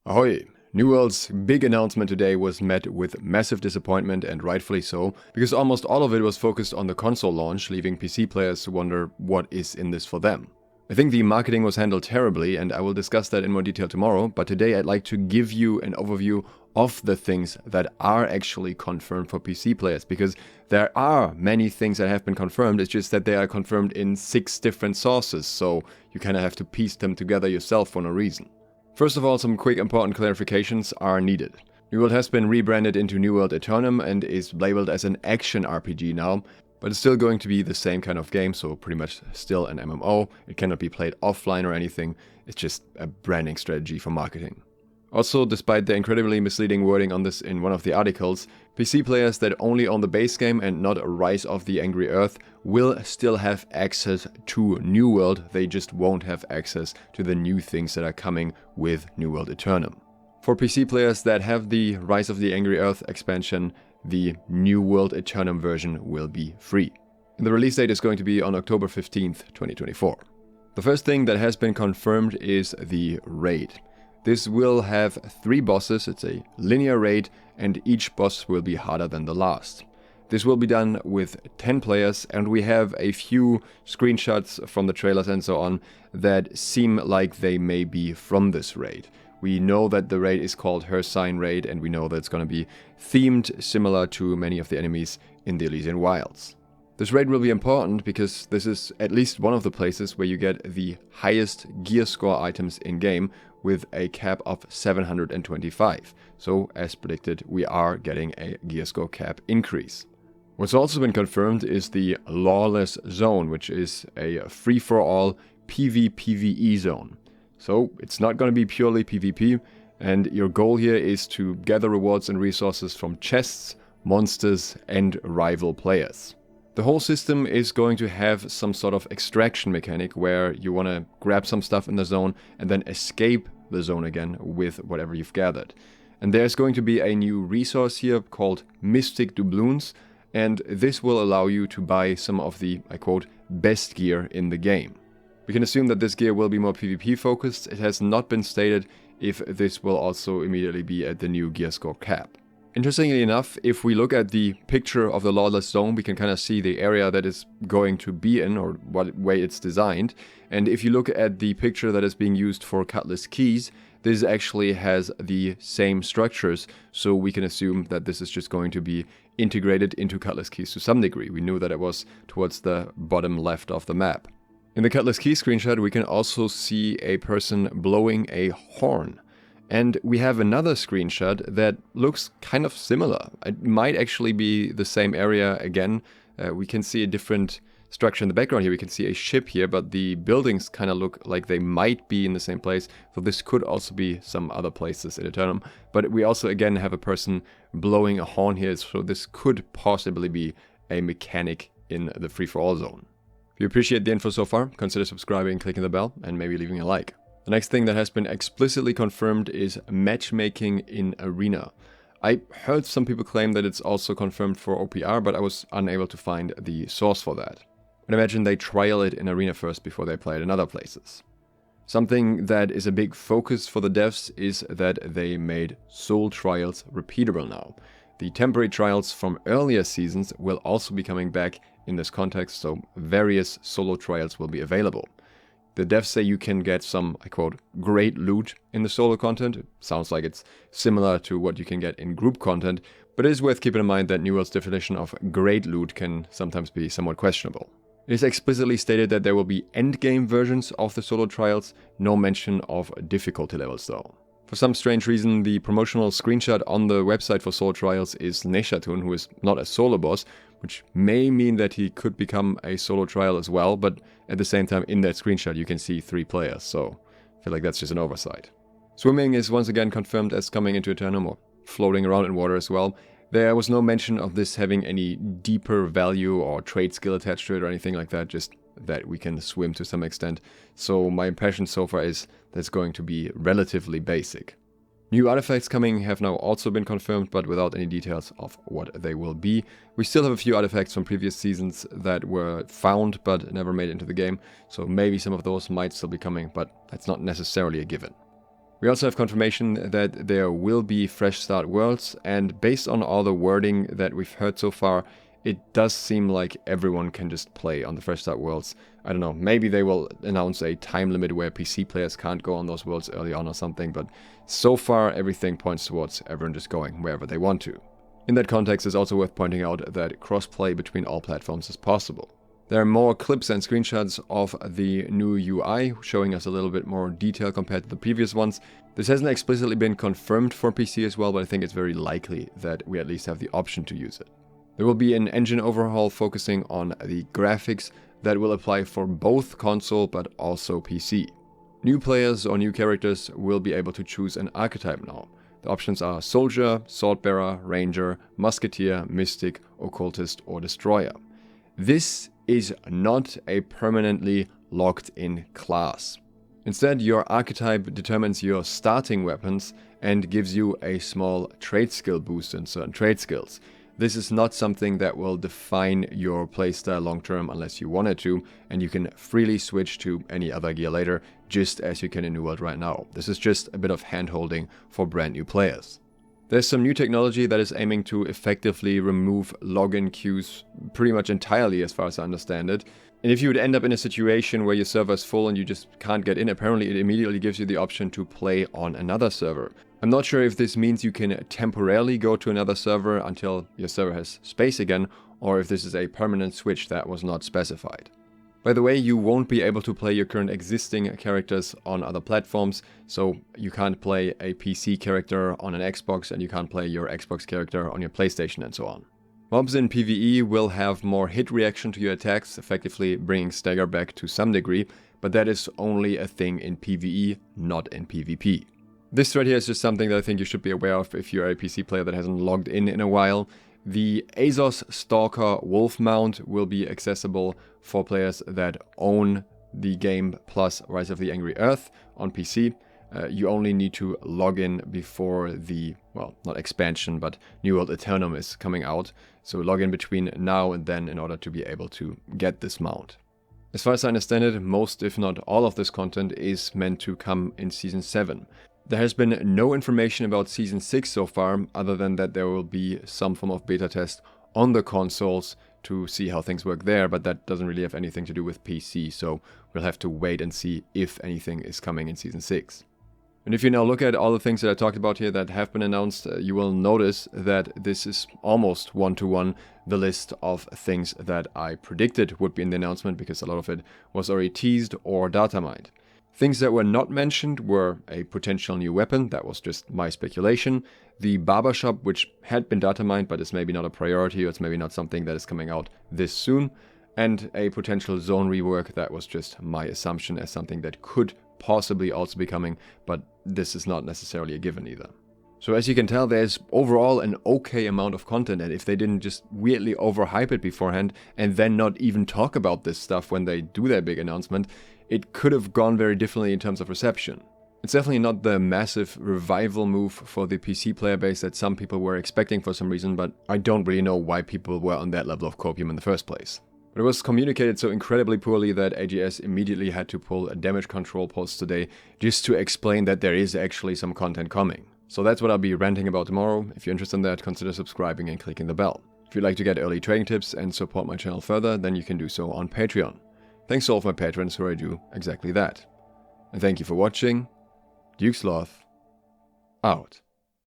Ahoy! New World's big announcement today was met with massive disappointment, and rightfully so, because almost all of it was focused on the console launch, leaving PC players to wonder what is in this for them. I think the marketing was handled terribly, and I will discuss that in more detail tomorrow, but today I'd like to give you an overview of the things that are actually confirmed for PC players, because there are many things that have been confirmed, it's just that they are confirmed in 6 different sources, so you kind of have to piece them together yourself for no reason. First of all, some quick important clarifications are needed. New World has been rebranded into New World Aeternum and is labeled as an action RPG now, but it's still going to be the same kind of game, so pretty much still an MMO. It cannot be played offline or anything, it's just a branding strategy for marketing. Also, despite the incredibly misleading wording on this in one of the articles, PC players that only own the base game and not Rise of the Angry Earth will still have access to New World, they just won't have access to the new things that are coming with New World Aeternum. For PC players that have the Rise of the Angry Earth expansion, the New World Aeternum version will be free. And the release date is going to be on October 15th, 2024. The first thing that has been confirmed is the raid. This will have 3 bosses, it's a linear raid, and each boss will be harder than the last. This will be done with 10 players, and we have a few screenshots from the trailers and so on that seem like they may be from this raid. We know that the raid is called Hircine Raid, and we know that it's going to be themed similar to many of the enemies in the Elysian Wilds. This raid will be important because this is at least one of the places where you get the highest gear score items in-game with a cap of 725. So, as predicted, we are getting a gear score cap increase. What's also been confirmed is the Lawless Zone, which is a free-for-all PvPvE zone. So, it's not going to be purely PvP, and your goal here is to gather rewards and resources from chests, monsters, and rival players. The whole system is going to have some sort of extraction mechanic where you want to grab some stuff in the zone and then escape the zone again with whatever you've gathered. And there's going to be a new resource here called Mystic Doubloons, and this will allow you to buy some of the, I quote, best gear in the game. We can assume that this gear will be more PvP focused. It has not been stated if this will also immediately be at the new gear score cap. Interestingly enough, if we look at the picture of the Lawless Zone, we can kind of see the area that is going to be in, or what way it's designed. And if you look at the picture that is being used for Cutlass Keys, this actually has the same structures, so we can assume that this is just going to be integrated into Cutlass Keys to some degree. We knew that it was towards the bottom left of the map. In the Cutlass Keys screenshot, we can also see a person blowing a horn. And we have another screenshot that looks kind of similar. It might actually be the same area again. We can see a different structure in the background here. We can see a ship here, but the buildings kind of look like they might be in the same place. So this could also be some other places in Aeternum. But we also again have a person blowing a horn here, so this could possibly be a mechanic in the free-for-all zone. If you appreciate the info so far, consider subscribing, clicking the bell, and maybe leaving a like. The next thing that has been explicitly confirmed is matchmaking in Arena. I heard some people claim that it's also confirmed for OPR, but I was unable to find the source for that. I imagine they trial it in Arena first before they play it in other places. Something that is a big focus for the devs is that they made Soul Trials repeatable now. The temporary trials from earlier seasons will also be coming back in this context, so various solo trials will be available. The devs say you can get some, I quote, great loot in the solo content. It sounds like it's similar to what you can get in group content, but it is worth keeping in mind that New World's definition of great loot can sometimes be somewhat questionable. It is explicitly stated that there will be endgame versions of the solo trials, no mention of difficulty levels though. For some strange reason, the promotional screenshot on the website for Soul Trials is Neshatun, who is not a solo boss, which may mean that he could become a solo trial as well, but at the same time in that screenshot you can see 3 players, so I feel like that's just an oversight. Swimming is once again confirmed as coming into Aeternum, or floating around in water as well. There was no mention of this having any deeper value or trade skill attached to it or anything like that, just that we can swim to some extent. So my impression so far is that it's going to be relatively basic. New artifacts coming have now also been confirmed, but without any details of what they will be. We still have a few artifacts from previous seasons that were found but never made into the game, so maybe some of those might still be coming, but that's not necessarily a given. We also have confirmation that there will be fresh start worlds, and based on all the wording that we've heard so far, it does seem like everyone can just play on the fresh start worlds. I don't know, maybe they will announce a time limit where PC players can't go on those worlds early on or something, but so far everything points towards everyone just going wherever they want to. In that context, it's also worth pointing out that crossplay between all platforms is possible. There are more clips and screenshots of the new UI, showing us a little bit more detail compared to the previous ones. This hasn't explicitly been confirmed for PC as well, but I think it's very likely that we at least have the option to use it. There will be an engine overhaul focusing on the graphics that will apply for both console but also PC. New players or new characters will be able to choose an archetype now. The options are Soldier, Swordbearer, Ranger, Musketeer, Mystic, Occultist or Destroyer. This is not a permanently locked-in class. Instead, your archetype determines your starting weapons and gives you a small trait skill boost in certain trait skills. This is not something that will define your playstyle long-term unless you wanted to, and you can freely switch to any other gear later, just as you can in New World right now. This is just a bit of hand-holding for brand new players. There's some new technology that is aiming to effectively remove login queues pretty much entirely, as far as I understand it. And if you would end up in a situation where your server is full and you just can't get in, apparently it immediately gives you the option to play on another server. I'm not sure if this means you can temporarily go to another server until your server has space again, or if this is a permanent switch that was not specified. By the way, you won't be able to play your current existing characters on other platforms, so you can't play a PC character on an Xbox and you can't play your Xbox character on your PlayStation and so on. Mobs in PvE will have more hit reaction to your attacks, effectively bringing stagger back to some degree, but that is only a thing in PvE, not in PvP. This thread here is just something that I think you should be aware of if you're a PC player that hasn't logged in a while. The ASOS Stalker Wolf mount will be accessible for players that own the game plus Rise of the Angry Earth on PC. You only need to log in before the, well, not expansion, but New World Eternum is coming out. So log in between now and then in order to be able to get this mount. As far as I understand it, most if not all of this content is meant to come in Season 7. There has been no information about Season 6 so far, other than that there will be some form of beta test on the consoles to see how things work there, but that doesn't really have anything to do with PC, so we'll have to wait and see if anything is coming in Season 6. And if you now look at all the things that I talked about here that have been announced, you will notice that this is almost one-to-one the list of things that I predicted would be in the announcement, because a lot of it was already teased or data mined. Things that were not mentioned were a potential new weapon, that was just my speculation, the barbershop, which had been data mined but is maybe not a priority, or it's maybe not something that is coming out this soon, and a potential zone rework, that was just my assumption as something that could possibly also be coming, but this is not necessarily a given either. So as you can tell, there's overall an okay amount of content, and if they didn't just weirdly overhype it beforehand and then not even talk about this stuff when they do their big announcement, it could have gone very differently in terms of reception. It's definitely not the massive revival move for the PC player base that some people were expecting for some reason, but I don't really know why people were on that level of copium in the first place. But it was communicated so incredibly poorly that AGS immediately had to pull a damage control post today just to explain that there is actually some content coming. So that's what I'll be ranting about tomorrow. If you're interested in that, consider subscribing and clicking the bell. If you'd like to get early trading tips and support my channel further, then you can do so on Patreon. Thanks to all of my patrons who do exactly that. And thank you for watching. Duke Sloth, out.